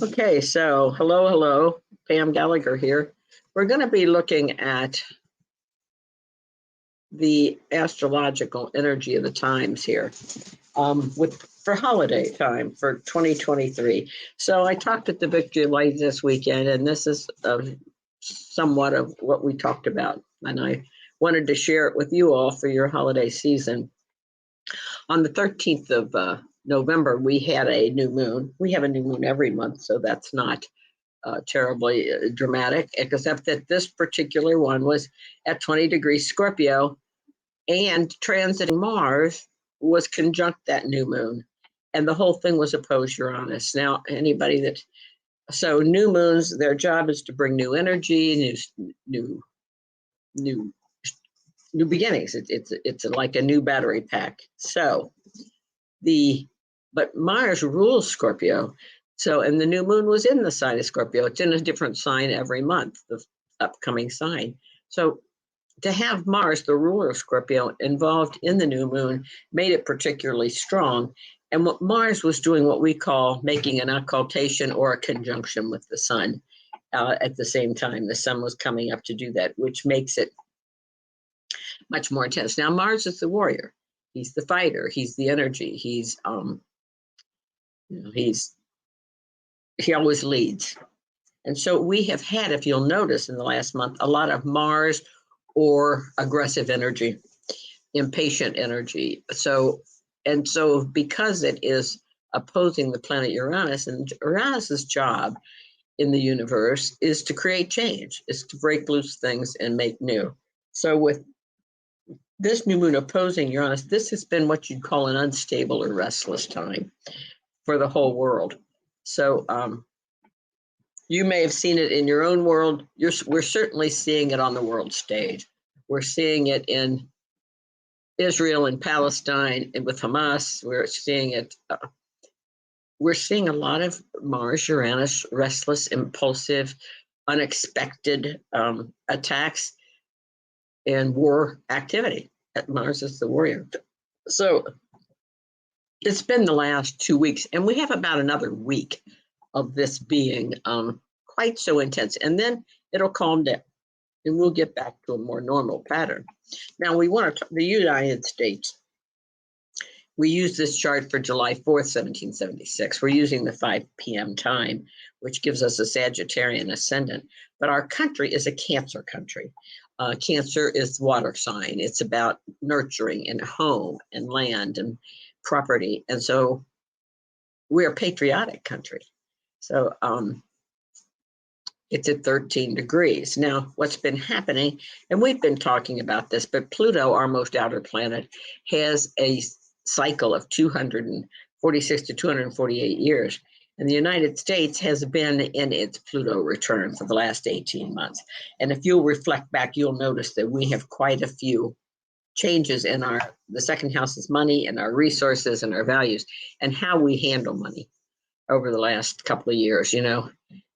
Okay, so hello, Pam Gallagher here. We're going to be looking at the astrological energy of the times here for holiday time for 2023. So I talked at the Victory Light this weekend, and this is somewhat of what we talked about, and I wanted to share it with you all for your holiday season. On the 13th of November, we had a new moon. We have a new moon every month, so that's not terribly dramatic, except that this particular one was at 20 degrees Scorpio, and transiting Mars was conjunct that new moon, and the whole thing was opposed Uranus. Now, so new moons, their job is to bring new energy, new beginnings. It's like a new battery pack. So but Mars rules Scorpio. So, and the new moon was in the sign of Scorpio. It's in a different sign every month, the upcoming sign. So to have Mars, the ruler of Scorpio, involved in the new moon made it particularly strong. And what Mars was doing, what we call making an occultation or a conjunction with the sun at the same time. The sun was coming up to do that, which makes it much more intense. Now, Mars is the warrior. He's the fighter. He's the energy. He always leads. And so we have had, if you'll notice in the last month, a lot of Mars or aggressive energy, impatient energy. So because it is opposing the planet Uranus, and Uranus's job in the universe is to create change, is to break loose things and make new. So with this new moon opposing Uranus, this has been what you'd call an unstable or restless time for the whole world. So you may have seen it in your own world. We're certainly seeing it on the world stage. We're seeing it in Israel and Palestine and with Hamas. We're seeing it. We're seeing a lot of Mars, Uranus, restless, impulsive, unexpected attacks and war activity. Mars is the warrior. So it's been the last 2 weeks, and we have about another week of this being quite so intense. And then it'll calm down, and we'll get back to a more normal pattern. Now, we want to the United States. We use this chart for July 4th, 1776. We're using the 5 p.m. time, which gives us a Sagittarian ascendant. But our country is a Cancer country. Cancer is water sign. It's about nurturing and home and land and property. And so we're a patriotic country. So it's at 13 degrees. Now, what's been happening, and we've been talking about this, but Pluto, our most outer planet, has a cycle of 246 to 248 years. And the United States has been in its Pluto return for the last 18 months. And if you'll reflect back, you'll notice that we have quite a few changes in the second house is money and our resources and our values and how we handle money over the last couple of years.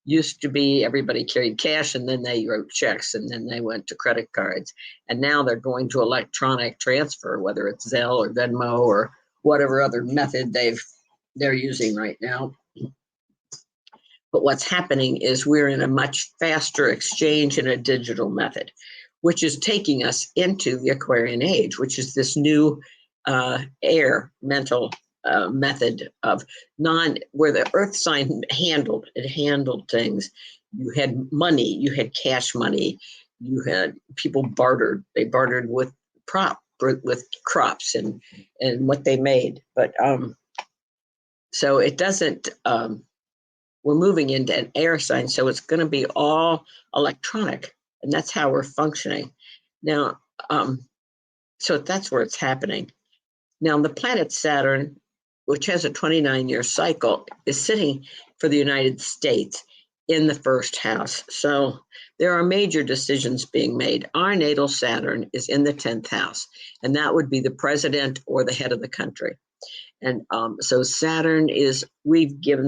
Used to be everybody carried cash, and then they wrote checks, and then they went to credit cards. And now they're going to electronic transfer, whether it's Zelle or Venmo or whatever other method they're using right now. But what's happening is we're in a much faster exchange in a digital method, which is taking us into the Aquarian age, which is this new air mental method of where the earth sign handled things. You had money, you had cash money, you had people bartered. They bartered with crops and what they made. But so it doesn't. We're moving into an air sign, so it's going to be all electronic, and that's how we're functioning now. So that's where it's happening. Now, the planet Saturn, which has a 29-year cycle, is sitting for the United States in the first house. So there are major decisions being made. Our natal Saturn is in the 10th house, and that would be the president or the head of the country. And so Saturn is, we give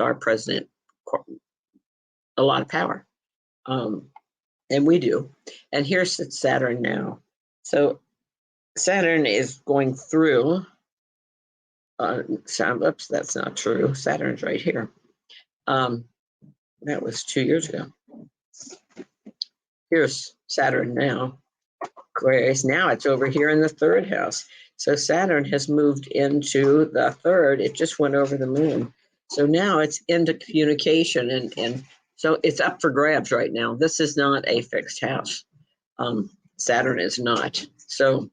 our president a lot of power. And we do. And here sits Saturn now. So Saturn is going through Oops, that's not true. Saturn's right here. That was 2 years ago. Here's Saturn now. Whereas now it's over here in the third house. So Saturn has moved into the third. It just went over the moon. So now it's into communication, and so it's up for grabs right now. This is not a fixed house. Saturn is not. So,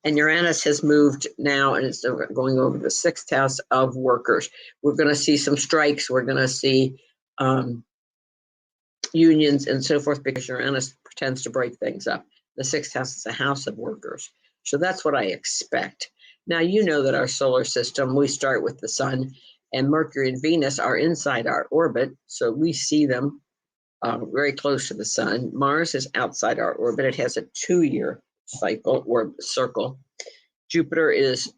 and Uranus has moved now, and it's going over the sixth house of workers. We're going to see some strikes. We're going to see unions and so forth, because Uranus tends to break things up. The sixth house is a house of workers. So that's what I expect. Now, you know that our solar system, we start with the sun, and Mercury and Venus are inside our orbit. So we see them very close to the sun. Mars is outside our orbit. It has a 2-year cycle or circle. Jupiter is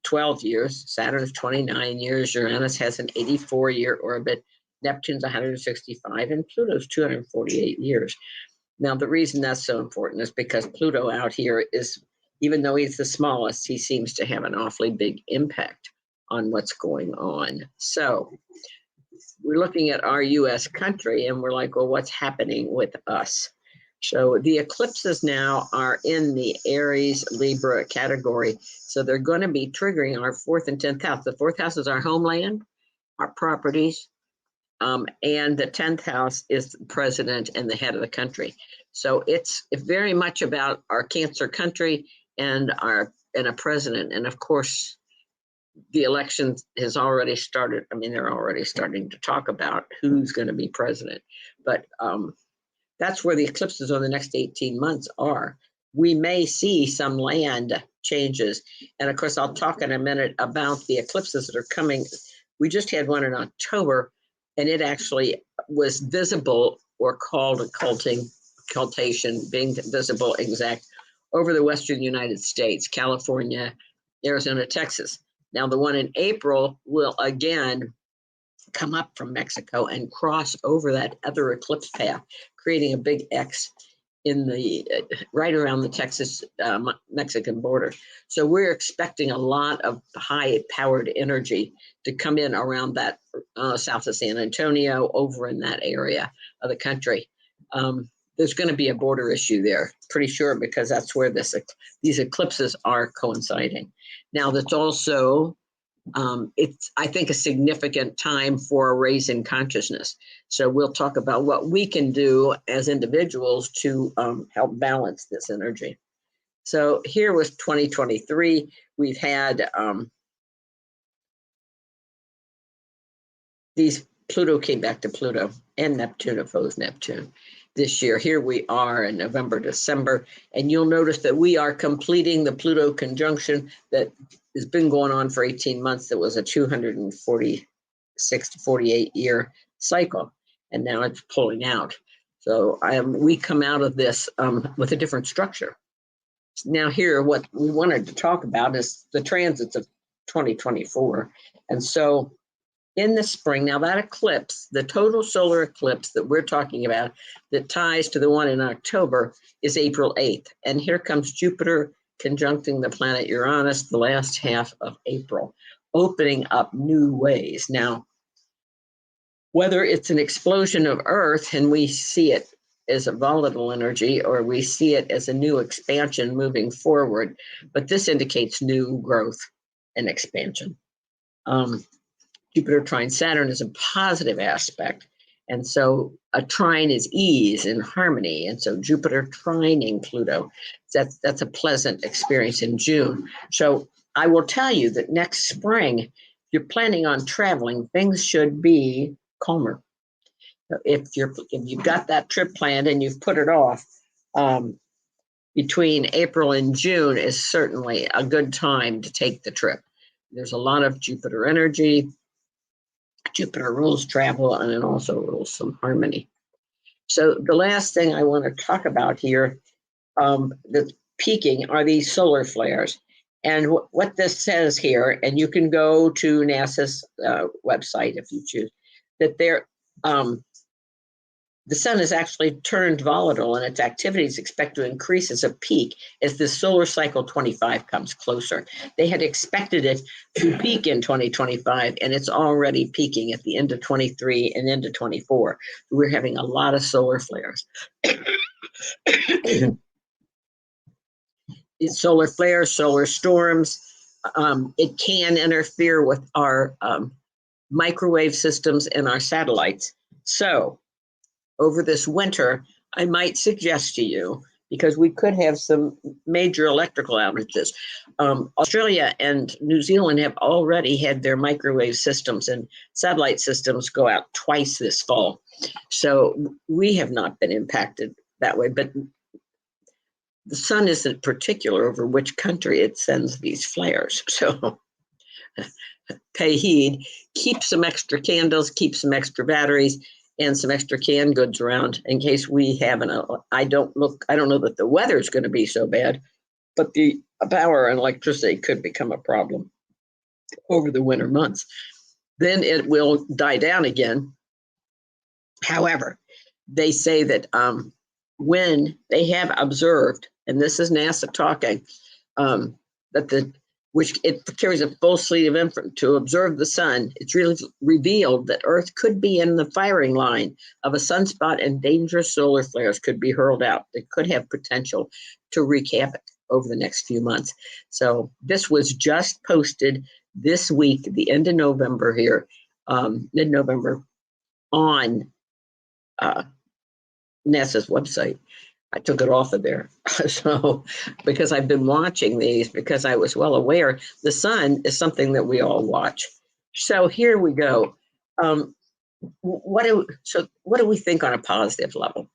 12 years. Saturn is 29 years. Uranus has an 84-year orbit. Neptune's 165, and Pluto's 248 years. Now, the reason that's so important is because Pluto out here is, even though he's the smallest, he seems to have an awfully big impact on what's going on. So we're looking at our U.S. country, and we're like, well, what's happening with us? So the eclipses now are in the Aries Libra category. So they're going to be triggering our 4th and 10th house. The 4th house is our homeland, our properties, and the 10th house is the president and the head of the country. So it's very much about our Cancer country and a president. And of course, the election has already started. I mean, they're already starting to talk about who's going to be president. But that's where the eclipses over the next 18 months are. We may see some land changes. And of course, I'll talk in a minute about the eclipses that are coming. We just had one in October, and it actually was visible, or called occultation, being visible exact, over the western United States, California, Arizona, Texas. Now, the one in April will again come up from Mexico and cross over that other eclipse path, creating a big X in the right around the Texas Mexican border. So we're expecting a lot of high powered energy to come in around that south of San Antonio, over in that area of the country. There's going to be a border issue there, pretty sure, because that's where these eclipses are coinciding. Now, that's also it's, I think, a significant time for a raise in consciousness. So we'll talk about what we can do as individuals to help balance this energy. So here was 2023. We've had Pluto came back to Pluto, and Neptune opposed Neptune this year. Here we are in November, December, and you'll notice that we are completing the Pluto conjunction that has been going on for 18 months. That was a 246 to 48 year cycle, and now it's pulling out. So we come out of this with a different structure. Now here, what we wanted to talk about is the transits of 2024. And so in the spring, now that eclipse, the total solar eclipse that we're talking about that ties to the one in October, is April 8th. And here comes Jupiter conjuncting the planet Uranus the last half of April, opening up new ways. Now, whether it's an explosion of Earth and we see it as a volatile energy, or we see it as a new expansion moving forward, but this indicates new growth and expansion. Jupiter trine Saturn is a positive aspect. And so a trine is ease and harmony. And so Jupiter trining Pluto, that's a pleasant experience in June. So I will tell you that next spring, if you're planning on traveling, things should be calmer. If you've got that trip planned and you've put it off, between April and June is certainly a good time to take the trip. There's a lot of Jupiter energy. Jupiter rules travel, and it also rules some harmony. So the last thing I want to talk about here, that's peaking, are these solar flares. And what this says here, and you can go to NASA's website if you choose, that the sun is actually turned volatile and its activity is expected to increase as a peak as the solar cycle 25 comes closer. They had expected it to peak in 2025, and it's already peaking at the end of 23 and into 24. We're having a lot of solar flares. Solar flares, solar storms. It can interfere with our microwave systems and our satellites. So over this winter, I might suggest to you, because we could have some major electrical outages. Australia and New Zealand have already had their microwave systems and satellite systems go out twice this fall. So we have not been impacted that way, but the sun isn't particular over which country it sends these flares. So pay heed, keep some extra candles, keep some extra batteries, and some extra canned goods around in case we have I don't know that the weather's going to be so bad, but the power and electricity could become a problem over the winter months. Then it will die down again. However, they say that when they have observed, and this is NASA talking, that which it carries a full sleeve of information to observe the sun, it's really revealed that Earth could be in the firing line of a sunspot and dangerous solar flares could be hurled out. It could have potential to wreak havoc over the next few months. So this was just posted this week, the end of November here, mid-November, on NASA's website. I took it off of there. So, because I've been watching these, because I was well aware the sun is something that we all watch. So here we go. What do we think on a positive level?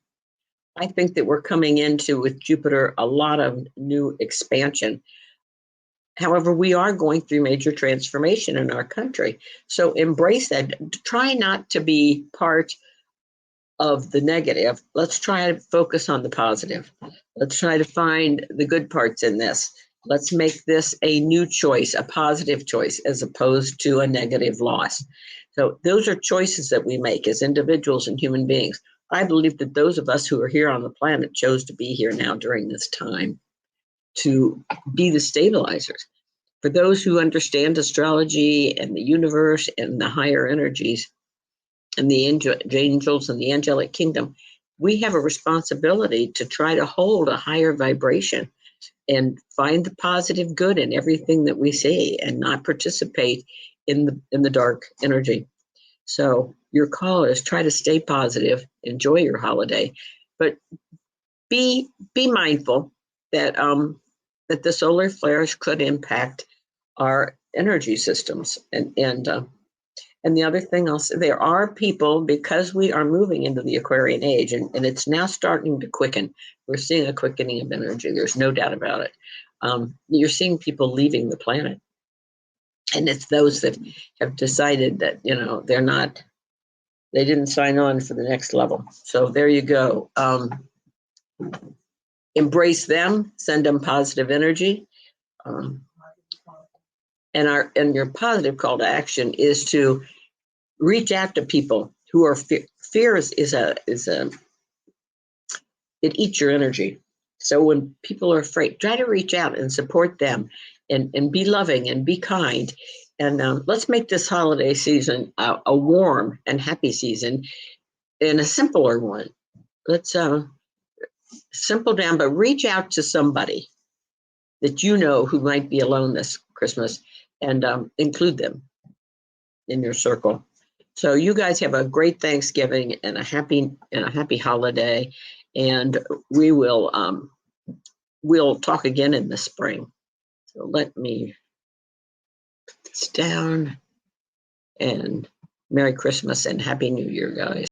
I think that we're coming into, with Jupiter, a lot of new expansion. However, we are going through major transformation in our country. So embrace that. Try not to be part of the negative. Let's try to focus on the positive. Let's try to find the good parts in this. Let's make this a new choice, a positive choice, as opposed to a negative loss. So those are choices that we make as individuals and human beings. I believe that those of us who are here on the planet chose to be here now during this time to be the stabilizers. For those who understand astrology and the universe and the higher energies, and the angels and the angelic kingdom, we have a responsibility to try to hold a higher vibration and find the positive good in everything that we see and not participate in the dark energy. So your call is try to stay positive, enjoy your holiday, but be mindful that that the solar flares could impact our energy systems. And the other thing I'll say, there are people, because we are moving into the Aquarian age, and it's now starting to quicken. We're seeing a quickening of energy. There's no doubt about it. You're seeing people leaving the planet. And it's those that have decided that, they didn't sign on for the next level. So there you go. Embrace them, send them positive energy. And your positive call to action is to reach out to people who are fear is it eats your energy. So when people are afraid, try to reach out and support them, and be loving and be kind. And let's make this holiday season a warm and happy season, and a simpler one. Let's simple down, but reach out to somebody that you know who might be alone this Christmas, and include them in your circle. So you guys have a great Thanksgiving and a happy holiday, and we'll talk again in the spring. So let me put this down, and Merry Christmas and Happy New Year, guys.